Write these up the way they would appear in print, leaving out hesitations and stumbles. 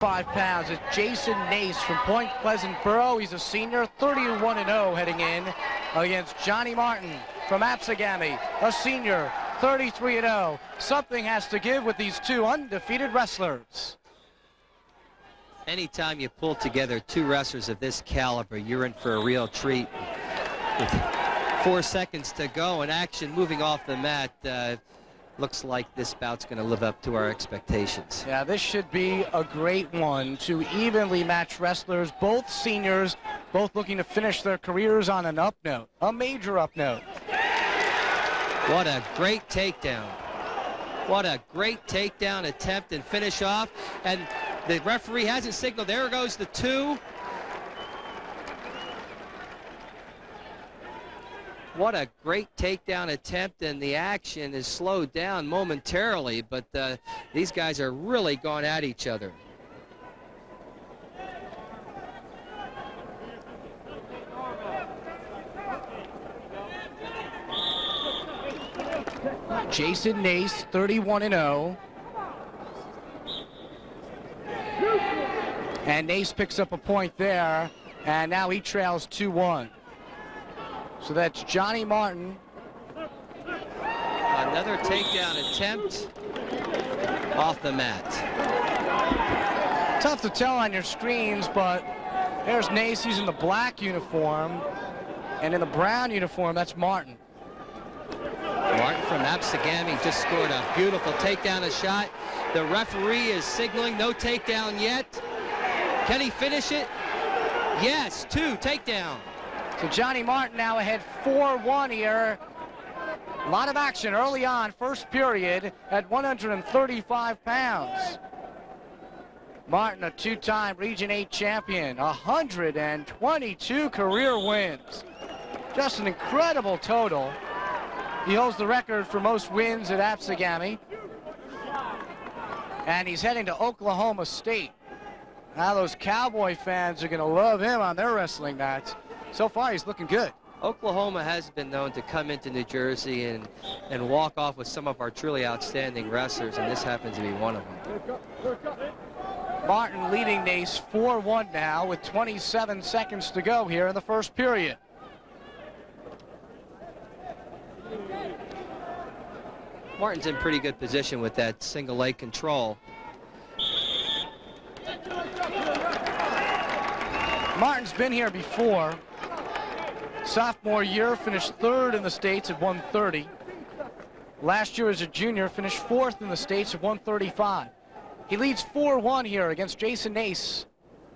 5 pounds. It's Jason Nase from Point Pleasant Borough. He's a senior, 31-0 heading in against Johnny Martin from Absegami, a senior, 33-0. Something has to give with these two undefeated wrestlers. Anytime you pull together two wrestlers of this caliber, you're in for a real treat. With 4 seconds to go and action moving off the mat, looks like this bout's going to live up to our expectations. Yeah, this should be a great one. Two evenly matched wrestlers, both seniors, both looking to finish their careers on an up note, a major up note. What a great takedown. What a great takedown attempt and finish off. And the referee hasn't signaled. There goes the two. What a great takedown attempt, and the action is slowed down momentarily, but these guys are really going at each other. Jason Nase, 31-0. And Nase picks up a point there, and now he trails 2-1. So that's Johnny Martin. Another takedown attempt off the mat. Tough to tell on your screens, but there's Nase. He's in the black uniform, and in the brown uniform, that's Martin. Martin from Absegami just scored a beautiful takedown shot. The referee is signaling no takedown yet. Can he finish it? Yes, two takedown. So Johnny Martin now ahead 4-1 here. A lot of action early on, first period at 135 pounds. Martin, a two-time Region 8 champion, 122 career wins. Just an incredible total. He holds the record for most wins at Absegami. And he's heading to Oklahoma State. Now those Cowboy fans are going to love him on their wrestling mats. So far, he's looking good. Oklahoma has been known to come into New Jersey and walk off with some of our truly outstanding wrestlers, and this happens to be one of them. Martin leading Nase 4-1 now with 27 seconds to go here in the first period. Martin's in pretty good position with that single leg control. Martin's been here before. Sophomore year, finished third in the States at 130. Last year as a junior, finished fourth in the States at 135. He leads 4-1 here against Jason Nase.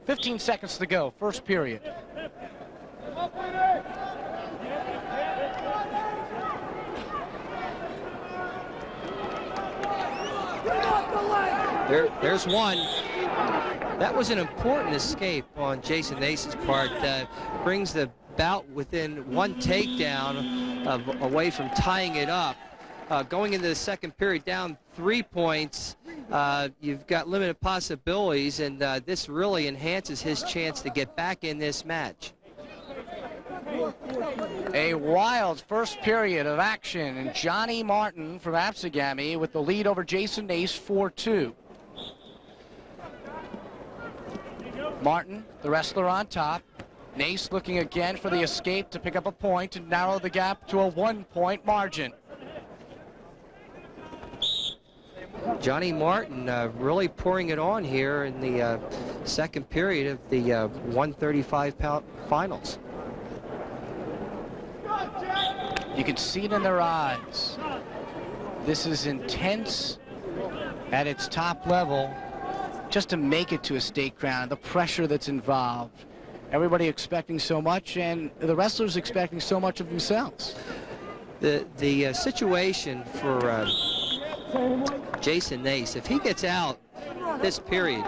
15 seconds to go, first period. There's one. That was an important escape on Jason Nase's part. Brings the bout within one takedown away from tying it up. Going into the second period down 3 points, you've got limited possibilities, and this really enhances his chance to get back in this match. A wild first period of action, and Johnny Martin from Absegami with the lead over Jason Nase 4-2. Martin, the wrestler on top. Nase looking again for the escape to pick up a point and narrow the gap to a 1-point margin. Johnny Martin really pouring it on here in the second period of the 135-pound finals. You can see it in their eyes. This is intense at its top level just to make it to a state crown, the pressure that's involved. Everybody expecting so much, and the wrestlers expecting so much of themselves. The situation for Jason Nase, if he gets out this period,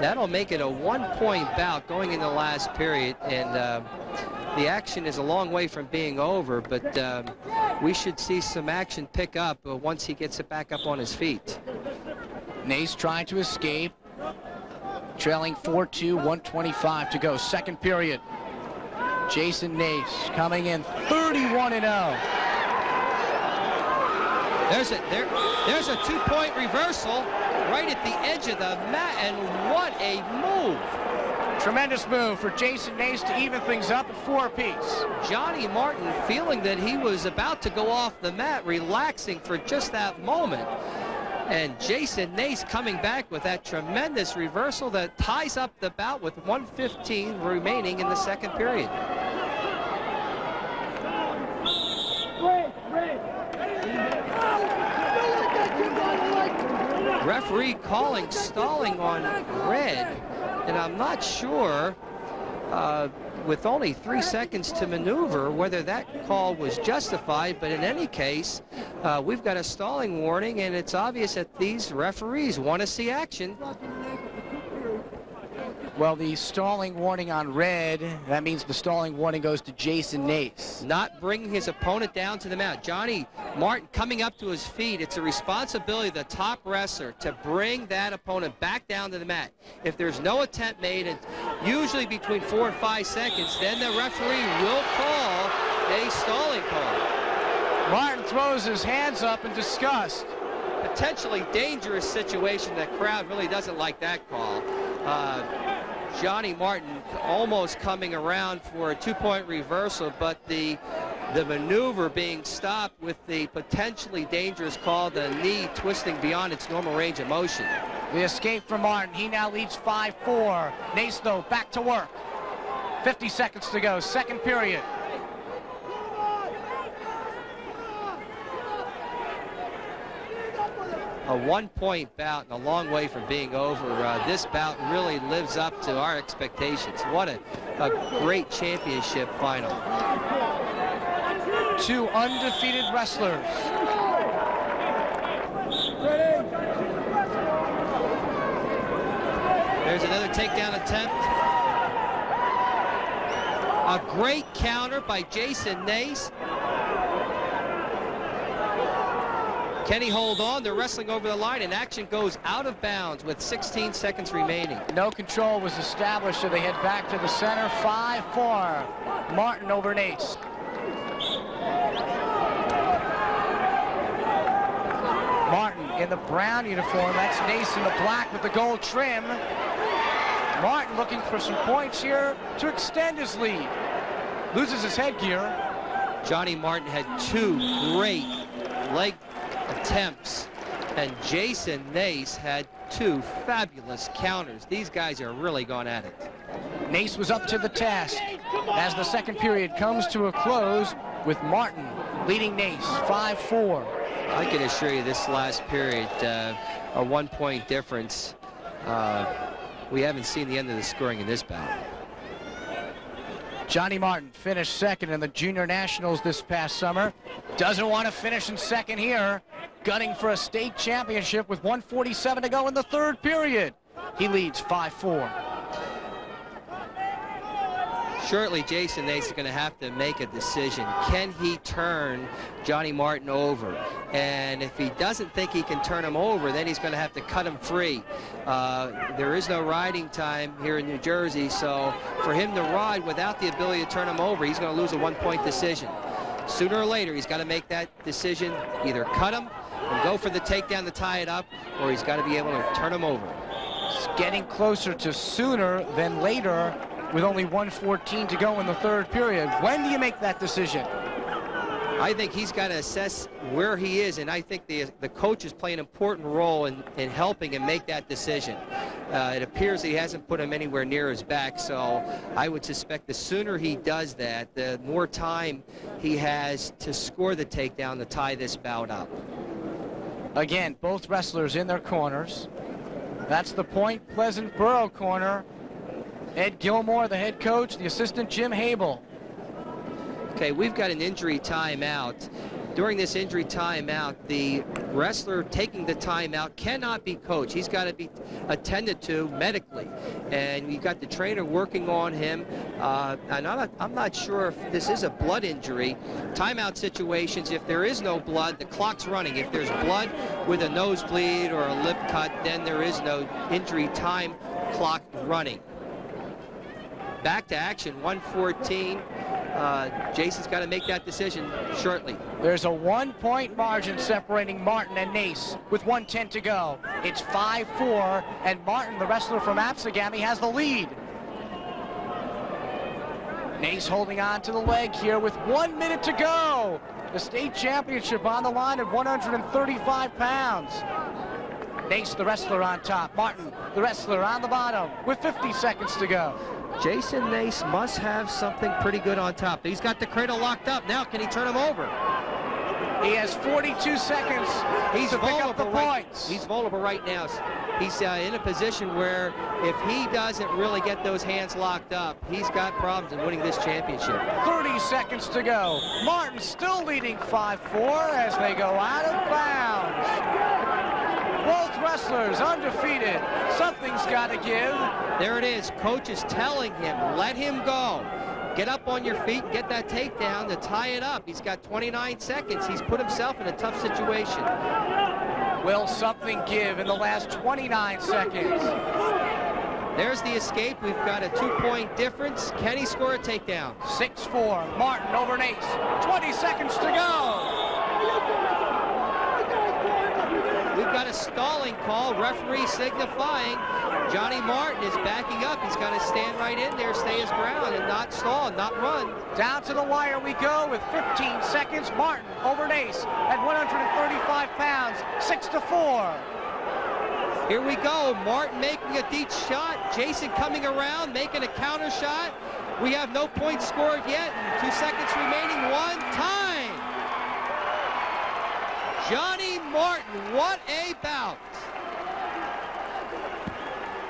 that'll make it a 1-point bout going in the last period, and the action is a long way from being over, but we should see some action pick up once he gets it back up on his feet. Nase trying to escape, trailing 4-2, 125 to go, second period. Jason Nase coming in 31-0. There's a 2-point reversal. right at the edge of the mat, and what a move. Tremendous move for Jason Nase to even things up at 4 apiece. Johnny Martin feeling that he was about to go off the mat, relaxing for just that moment. And Jason Nase coming back with that tremendous reversal that ties up the bout with 1:15 remaining in the second period. Referee calling stalling on red, and I'm not sure with only 3 seconds to maneuver whether that call was justified, but in any case we've got a stalling warning, and it's obvious that these referees want to see action. Well, the stalling warning on red, that means the stalling warning goes to Jason Nase. Not bringing his opponent down to the mat. Johnny Martin coming up to his feet. It's a responsibility of the top wrestler to bring that opponent back down to the mat. If there's no attempt made, and usually between 4 and 5 seconds, then the referee will call a stalling call. Martin throws his hands up in disgust. Potentially dangerous situation. The crowd really doesn't like that call. Johnny Martin almost coming around for a 2-point reversal, but the maneuver being stopped with the potentially dangerous call, the knee twisting beyond its normal range of motion. The escape from Martin. He now leads 5-4. Nase, though, back to work. 50 seconds to go, second period. A 1-point bout and a long way from being over. This bout really lives up to our expectations. What a great championship final. 2 undefeated wrestlers. There's another takedown attempt. A great counter by Jason Nase. Can he hold on? They're wrestling over the line, and action goes out of bounds with 16 seconds remaining. No control was established, so they head back to the center. 5-4. Martin over Nase. Martin in the brown uniform. That's Nase in the black with the gold trim. Martin looking for some points here to extend his lead. Loses his headgear. Johnny Martin had 2 great leg attempts, and Jason Nase had 2 fabulous counters. These guys are really going at it. Nase was up to the task as the second period comes to a close with Martin leading Nase 5-4. I can assure you this last period, a 1-point difference. We haven't seen the end of the scoring in this bout. Johnny Martin finished second in the Junior Nationals this past summer. Doesn't want to finish in second here. Gunning for a state championship with 1:47 to go in the third period. He leads 5-4. Shortly, Jason Nase is going to have to make a decision. Can he turn Johnny Martin over? And if he doesn't think he can turn him over, then he's going to have to cut him free. There is no riding time here in New Jersey, so for him to ride without the ability to turn him over, he's going to lose a 1-point decision. Sooner or later, he's got to make that decision, either cut him and go for the takedown to tie it up, or he's got to be able to turn him over. It's getting closer to sooner than later with only 1:14 to go in the third period. When do you make that decision? I think he's got to assess where he is, and I think the coaches play an important role in helping him make that decision. It appears he hasn't put him anywhere near his back, so I would suspect the sooner he does that, the more time he has to score the takedown to tie this bout up. Again, both wrestlers in their corners. That's the Point Pleasant Borough corner. Ed Gilmore, the head coach, the assistant Jim Habel. Okay, we've got an injury timeout. During this injury timeout, the wrestler taking the timeout cannot be coached. He's got to be attended to medically. And you've got the trainer working on him. And I'm not sure if this is a blood injury. Timeout situations, if there is no blood, the clock's running. If there's blood with a nosebleed or a lip cut, then there is no injury time clock running. Back to action, 1:14. Jason's got to make that decision shortly. There's a 1-point margin separating Martin and Nase with 1:10 to go. It's 5-4, and Martin, the wrestler from Absegami, has the lead. Nase holding on to the leg here with 1 minute to go. The state championship on the line at 135 pounds. Nase, the wrestler, on top. Martin, the wrestler, on the bottom with 50 seconds to go. Jason Nase must have something pretty good on top. He's got the cradle locked up. Now can he turn him over? He has 42 seconds to pick up the points. He's vulnerable right now. He's in a position where if he doesn't really get those hands locked up, he's got problems in winning this championship. 30 seconds to go. Martin still leading 5-4 as they go out of bounds. Both wrestlers undefeated. Something's got to give. There it is. Coach is telling him, let him go. Get up on your feet and get that takedown to tie it up. He's got 29 seconds. He's put himself in a tough situation. Will something give in the last 29 seconds? There's the escape. We've got a 2-point difference. Can he score a takedown? 6-4. Martin over Nase. 20 seconds to go. We've got a stalling call. Referee signifying Johnny Martin is backing up. He's got to stand right in there, stay his ground, and not stall, not run. Down to the wire we go with 15 seconds. Martin over Nase at 135 pounds, 6-4. Here we go. Martin making a deep shot. Jason coming around, making a counter shot. We have no points scored yet. 2 seconds remaining. One time. Johnny Martin, what a bout.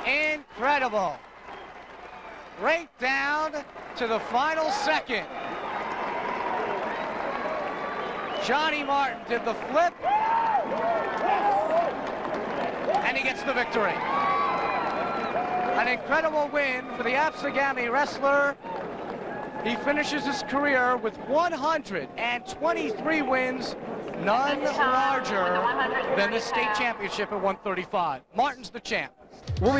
Incredible. Right down to the final second. Johnny Martin did the flip, and he gets the victory. An incredible win for the Absegami wrestler. He finishes his career with 123 wins, none larger than the state championship at 135. Martin's the champ. We'll be